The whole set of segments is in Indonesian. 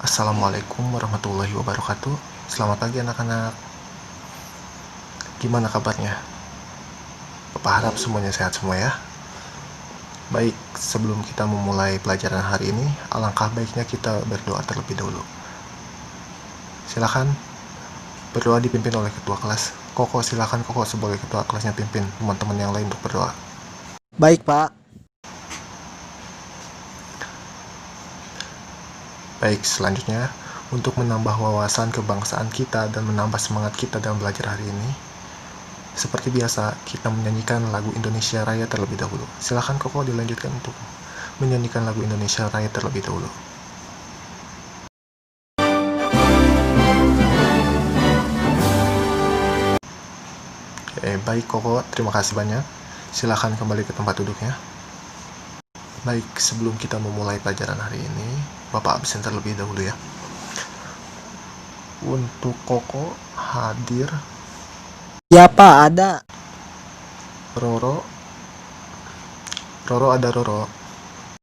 Assalamualaikum warahmatullahi wabarakatuh. Selamat pagi anak-anak. Gimana kabarnya? Bapak harap semuanya sehat semua ya. Baik, sebelum kita memulai pelajaran hari ini, alangkah baiknya kita berdoa terlebih dahulu. Silakan berdoa dipimpin oleh ketua kelas. Koko, silakan Koko sebagai ketua kelasnya pimpin teman-teman yang lain untuk berdoa. Baik, Pak. Baik, selanjutnya untuk menambah wawasan kebangsaan kita dan menambah semangat kita dalam belajar hari ini, seperti biasa kita menyanyikan lagu Indonesia Raya terlebih dahulu. Silakan Koko dilanjutkan untuk menyanyikan lagu Indonesia Raya terlebih dahulu. Baik Koko, terima kasih banyak. Silakan kembali ke tempat duduknya. Baik, sebelum kita memulai pelajaran hari ini, Bapak absen terlebih dahulu ya. Untuk Koko hadir. Ya, Pak, ada. Roro ada Roro.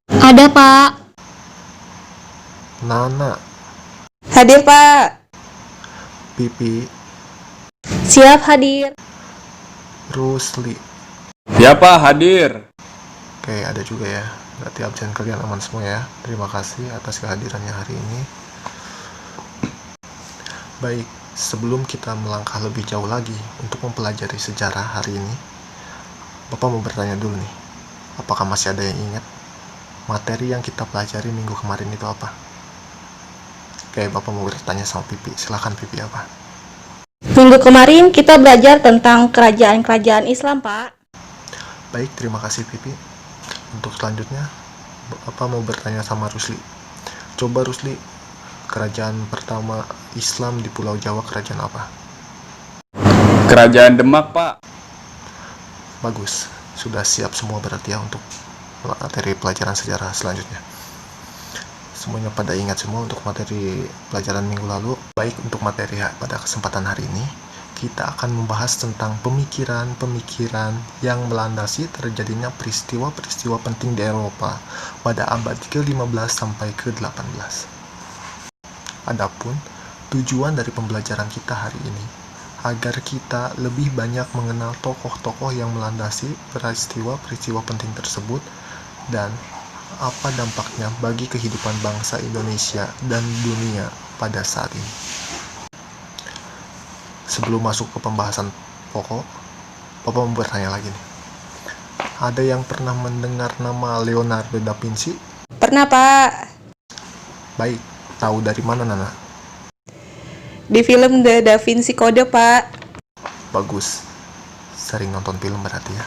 Ada, Pak. Nana. Hadir, Pak. Pipi. Siap hadir. Rusli. Siapa hadir? Oke, ada juga ya. Berarti absen kalian aman semua ya. Terima kasih atas kehadirannya hari ini. Baik, sebelum kita melangkah lebih jauh lagi untuk mempelajari sejarah hari ini, Bapak mau bertanya dulu nih. Apakah masih ada yang ingat materi yang kita pelajari minggu kemarin itu apa? Oke, Bapak mau bertanya sama Pipi. Silahkan Pipi, apa? Minggu kemarin kita belajar tentang kerajaan-kerajaan Islam, Pak. Baik, terima kasih Pipi. Untuk selanjutnya, Bapak mau bertanya sama Rusli. Coba Rusli, kerajaan pertama Islam di Pulau Jawa kerajaan apa? Kerajaan Demak, Pak. Bagus, sudah siap semua berarti ya untuk materi pelajaran sejarah selanjutnya. Semuanya pada ingat semua untuk materi pelajaran minggu lalu. Baik, untuk materi pada kesempatan hari ini, kita akan membahas tentang pemikiran-pemikiran yang melandasi terjadinya peristiwa-peristiwa penting di Eropa pada abad ke-15 sampai ke-18. Adapun tujuan dari pembelajaran kita hari ini agar kita lebih banyak mengenal tokoh-tokoh yang melandasi peristiwa-peristiwa penting tersebut dan apa dampaknya bagi kehidupan bangsa Indonesia dan dunia pada saat ini. Sebelum masuk ke pembahasan pokok, Bapak mau bertanya lagi nih. Ada yang pernah mendengar nama Leonardo da Vinci? Pernah, Pak. Baik, tahu dari mana Nana? Di film The Da Vinci Code, Pak. Bagus, sering nonton film berarti ya.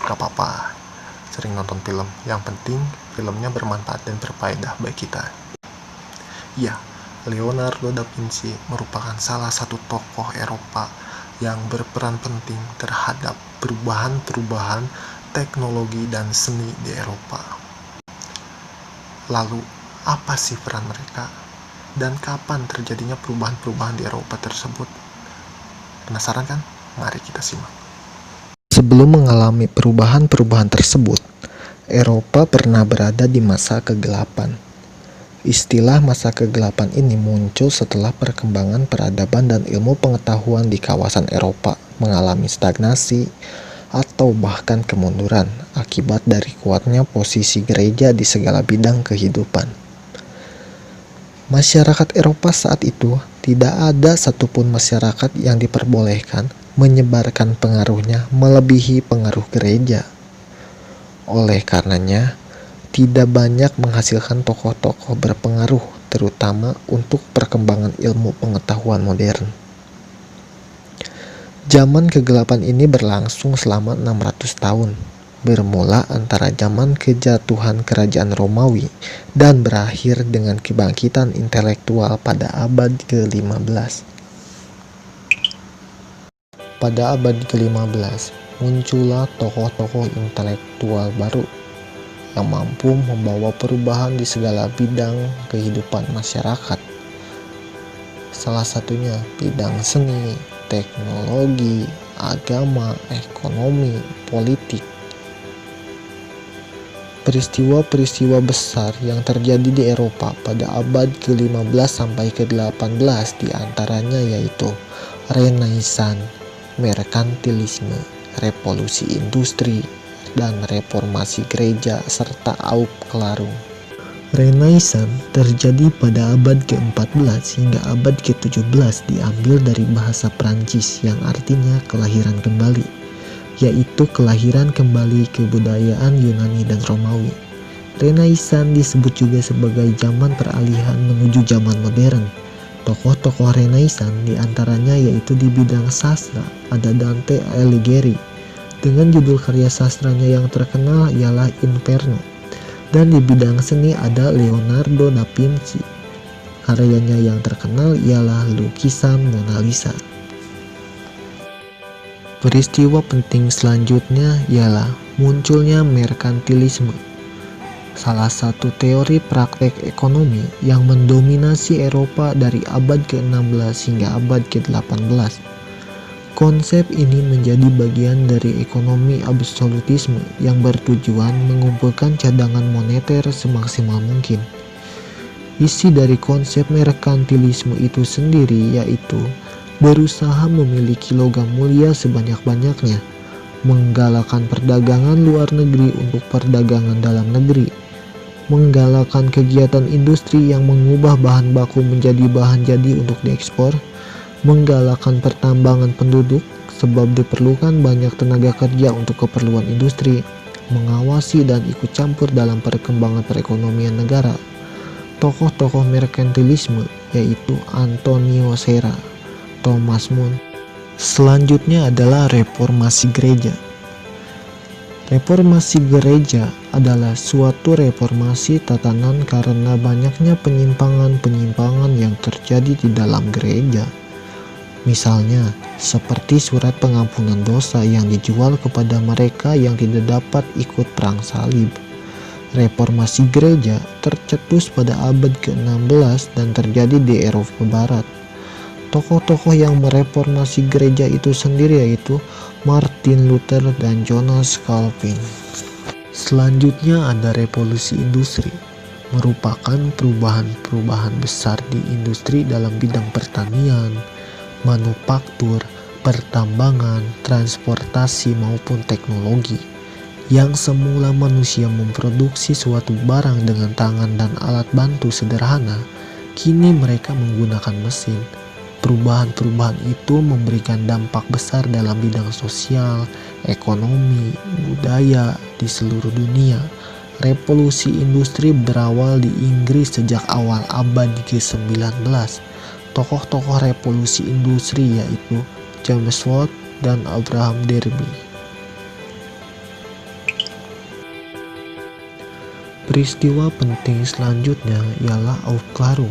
Gak apa-apa, sering nonton film. Yang penting filmnya bermanfaat dan berfaedah bagi kita. Ya, Leonardo da Vinci merupakan salah satu tokoh Eropa yang berperan penting terhadap perubahan-perubahan teknologi dan seni di Eropa. Lalu, apa sih peran mereka? Dan kapan terjadinya perubahan-perubahan di Eropa tersebut? Penasaran kan? Mari kita simak. Sebelum mengalami perubahan-perubahan tersebut, Eropa pernah berada di masa kegelapan. Istilah masa kegelapan ini muncul setelah perkembangan peradaban dan ilmu pengetahuan di kawasan Eropa mengalami stagnasi atau bahkan kemunduran akibat dari kuatnya posisi gereja di segala bidang kehidupan. Masyarakat Eropa saat itu tidak ada satupun masyarakat yang diperbolehkan menyebarkan pengaruhnya melebihi pengaruh gereja. Oleh karenanya, tidak banyak menghasilkan tokoh-tokoh berpengaruh, terutama untuk perkembangan ilmu pengetahuan modern. Zaman kegelapan ini berlangsung selama 600 tahun, bermula antara zaman kejatuhan kerajaan Romawi dan berakhir dengan kebangkitan intelektual pada abad ke-15. Pada abad ke-15, muncullah tokoh-tokoh intelektual baru yang mampu membawa perubahan di segala bidang kehidupan masyarakat. Salah satunya bidang seni, teknologi, agama, ekonomi, politik. Peristiwa-peristiwa besar yang terjadi di Eropa pada abad ke-15 sampai ke-18 diantaranya yaitu Renaissance, merkantilisme, revolusi industri, dan reformasi gereja serta aufklärung. Renaissance terjadi pada abad ke-14 hingga abad ke-17 diambil dari bahasa Prancis yang artinya kelahiran kembali, yaitu kelahiran kembali kebudayaan Yunani dan Romawi. Renaissance disebut juga sebagai zaman peralihan menuju zaman modern. Tokoh-tokoh Renaissance diantaranya yaitu di bidang sastra ada Dante Alighieri dengan judul karya sastranya yang terkenal ialah Inferno, dan di bidang seni ada Leonardo da Vinci. Karyanya yang terkenal ialah lukisan Mona Lisa. Peristiwa penting selanjutnya ialah munculnya merkantilisme, salah satu teori praktek ekonomi yang mendominasi Eropa dari abad ke-16 hingga abad ke-18. Konsep ini menjadi bagian dari ekonomi absolutisme yang bertujuan mengumpulkan cadangan moneter semaksimal mungkin. Isi dari konsep merkantilisme itu sendiri yaitu berusaha memiliki logam mulia sebanyak-banyaknya, menggalakkan perdagangan luar negeri untuk perdagangan dalam negeri, menggalakkan kegiatan industri yang mengubah bahan baku menjadi bahan jadi untuk diekspor, menggalakkan pertambangan penduduk sebab diperlukan banyak tenaga kerja untuk keperluan industri, mengawasi dan ikut campur dalam perkembangan perekonomian negara. Tokoh-tokoh merkantilisme yaitu Antonio Serra, Thomas More. Selanjutnya adalah reformasi gereja. Reformasi gereja adalah suatu reformasi tatanan karena banyaknya penyimpangan-penyimpangan yang terjadi di dalam gereja. Misalnya, seperti surat pengampunan dosa yang dijual kepada mereka yang tidak dapat ikut perang salib. Reformasi gereja tercetus pada abad ke-16 dan terjadi di Eropa Barat. Tokoh-tokoh yang mereformasi gereja itu sendiri yaitu Martin Luther dan Johannes Calvin. Selanjutnya ada revolusi industri, merupakan perubahan-perubahan besar di industri dalam bidang pertanian, manufaktur, pertambangan, transportasi maupun teknologi. Yang semula manusia memproduksi suatu barang dengan tangan dan alat bantu sederhana, kini mereka menggunakan mesin. Perubahan-perubahan itu memberikan dampak besar dalam bidang sosial, ekonomi, budaya di seluruh dunia. Revolusi industri berawal di Inggris sejak awal abad ke-19. Tokoh-tokoh revolusi industri yaitu James Watt dan Abraham Derby. Peristiwa penting selanjutnya ialah Aufklärung,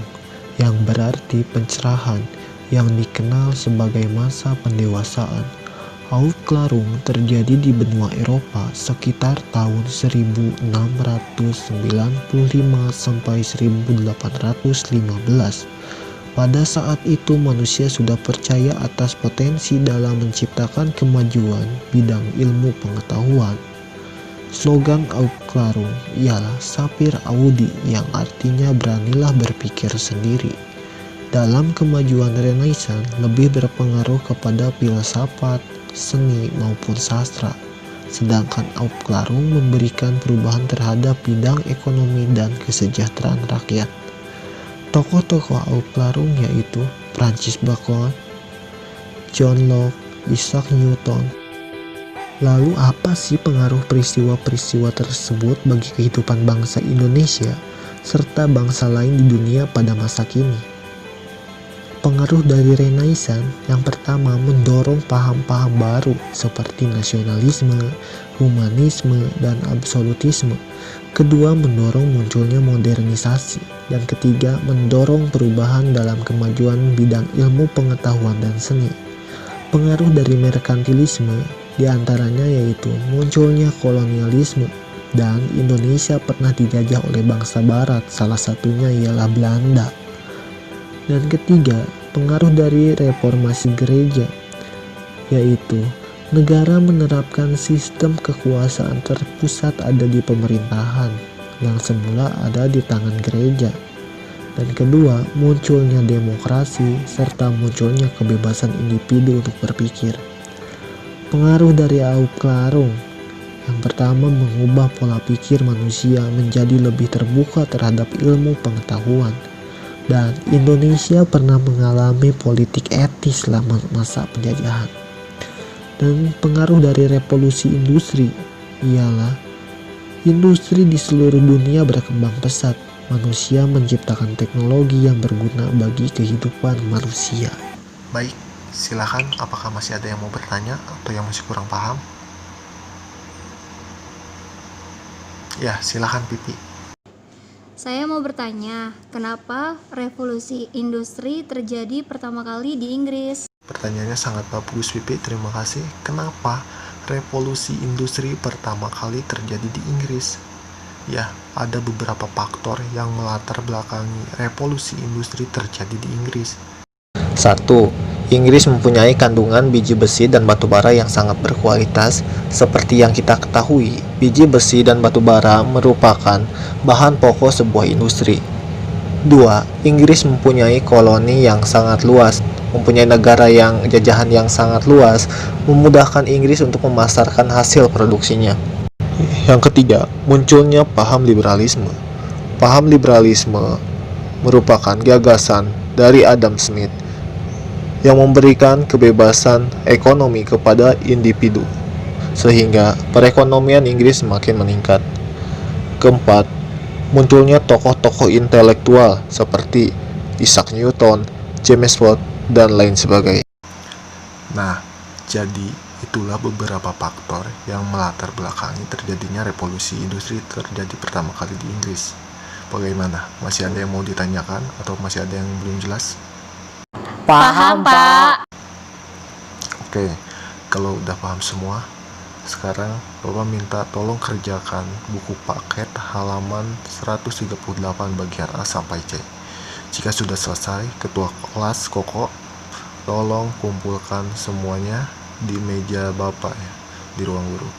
yang berarti pencerahan, yang dikenal sebagai masa pendewasaan. Aufklärung terjadi di benua Eropa sekitar tahun 1695 sampai 1815. Pada saat itu manusia sudah percaya atas potensi dalam menciptakan kemajuan bidang ilmu pengetahuan. Slogan Aufklärung ialah Sapere Aude yang artinya beranilah berpikir sendiri. Dalam kemajuan Renaissance lebih berpengaruh kepada filsafat, seni maupun sastra. Sedangkan Aufklärung memberikan perubahan terhadap bidang ekonomi dan kesejahteraan rakyat. Tokoh-tokoh Aufklärung yaitu Francis Bacon, John Locke, Isaac Newton. Lalu apa sih pengaruh peristiwa-peristiwa tersebut bagi kehidupan bangsa Indonesia serta bangsa lain di dunia pada masa kini? Pengaruh dari Renaissance yang pertama mendorong paham-paham baru seperti nasionalisme, humanisme, dan absolutisme. Kedua, mendorong munculnya modernisasi. Dan ketiga, mendorong perubahan dalam kemajuan bidang ilmu pengetahuan dan seni. Pengaruh dari merkantilisme diantaranya yaitu munculnya kolonialisme, dan Indonesia pernah dijajah oleh bangsa barat, salah satunya ialah Belanda. Dan ketiga, pengaruh dari reformasi gereja, yaitu Negara menerapkan sistem kekuasaan terpusat ada di pemerintahan yang semula ada di tangan gereja. Dan kedua, munculnya demokrasi serta munculnya kebebasan individu untuk berpikir. Pengaruh dari Aup Klarong yang pertama mengubah pola pikir manusia menjadi lebih terbuka terhadap ilmu pengetahuan. Dan Indonesia pernah mengalami politik etis selama masa penjajahan. Dan pengaruh dari revolusi industri ialah industri di seluruh dunia berkembang pesat. Manusia menciptakan teknologi yang berguna bagi kehidupan manusia. Baik, silakan. Apakah masih ada yang mau bertanya atau yang masih kurang paham? Ya, silakan Pipi. Saya mau bertanya, kenapa revolusi industri terjadi pertama kali di Inggris? Pertanyaannya sangat bagus Pipi, terima kasih. Kenapa revolusi industri pertama kali terjadi di Inggris? Ya, ada beberapa faktor yang melatar belakangi revolusi industri terjadi di Inggris. 1. Inggris mempunyai kandungan biji besi dan batu bara yang sangat berkualitas. Seperti yang kita ketahui, biji besi dan batu bara merupakan bahan pokok sebuah industri. 2. Inggris mempunyai koloni yang sangat luas, mempunyai negara yang jajahan yang sangat luas, memudahkan Inggris untuk memasarkan hasil produksinya. Yang ketiga, munculnya paham liberalisme. Paham liberalisme merupakan gagasan dari Adam Smith yang memberikan kebebasan ekonomi kepada individu, sehingga perekonomian Inggris semakin meningkat. Keempat, munculnya tokoh-tokoh intelektual seperti Isaac Newton, James Watt, dan lain sebagainya. Nah, jadi itulah beberapa faktor yang melatar belakangi terjadinya revolusi industri terjadi pertama kali di Inggris. Bagaimana? Masih ada yang mau ditanyakan atau masih ada yang belum jelas? Paham, Pak. Oke, kalau udah paham semua, sekarang Bapak minta tolong kerjakan buku paket halaman 138 bagian A sampai C. Jika sudah selesai, ketua kelas Koko tolong kumpulkan semuanya di meja Bapak ya, di ruang guru.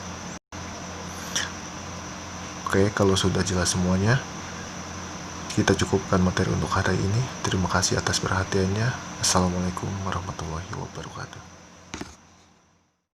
Oke, kalau sudah jelas semuanya, kita cukupkan materi untuk hari ini. Terima kasih atas perhatiannya. Assalamualaikum warahmatullahi wabarakatuh.